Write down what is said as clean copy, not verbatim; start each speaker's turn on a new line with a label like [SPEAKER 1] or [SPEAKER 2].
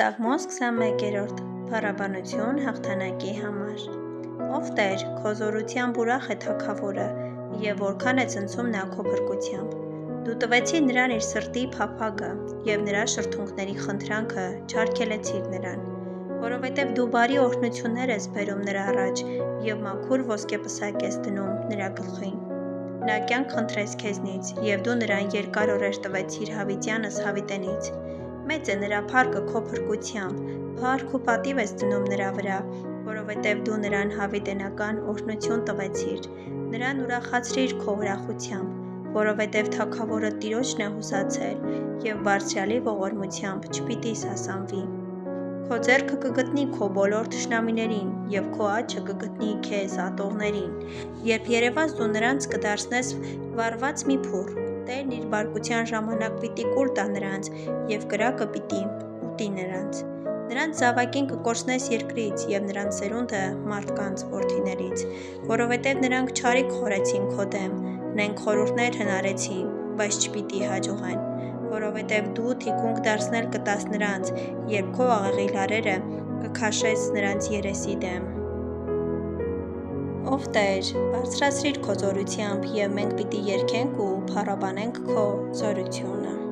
[SPEAKER 1] Սաղմոս 21-րդ փառաբանություն հաղթանակի համար։ Ով Տեր, քո զորությամբ ուրախ է թագավորը, և որքան է ցնցում նա քո փրկությամբ։ Դու տվեցիր նրան իր սրտի փափագը, և նրա շրթունքների խնդրանքը չարգելեցիր նրան, որովհետև դու բարի օրհնություններ ես բերում նրա առաջ, և մաքուր ոսկեպսակ ես դնում նրա գլխին։ Նա կյանք խնդրեց քեզնից, և դու նրան երկար օրեր տվեցիր հավիտյանս հավիտենից։ Մեծ է նրա փառքը քո փրկությամբ, փառք ու պատիվ ես դնում նրա վրա, որովհետև դու նրան հավիտենական օրհնություն տվեցիր, նրան ուրախացրիր քո ուրախությամբ, որովհետև թագավորը Տիրոջն է հուսացել, և Բարձրյալի ողորմությամբ չպիտի սասանվի։ Քո ձեռքը կգտնի քո բոլոր թշնամիներին, և քո աջը կգտնի քեզ ատողներին, երբ երևաց դու նրանց կդարձնես վառված մի փուռ, Տերն իր բարկության ժամանակ պիտի կուլ տա նրանց, և կրակը պիտի ուտի նրանց։ Նրանց զավակին կկորցնես երկրից, և նրանց սերունդը մարդկանց որդիներից, որովհետև նրանք չարիք խորեցին քո դեմ, նենք խորհուրդներ հնարեցին, բայց չպիտի հաջողեն, որովհետև դու թիկունք դարձնել կտաս նրանց, երբ քո աղեղի լարերը կքաշես նրանց երեսի դեմ։ Ով Տեր, բարձրացրիր քո զորությամբ, և մենք պիտի երգենք ու փառաբանենք քո զորությունը։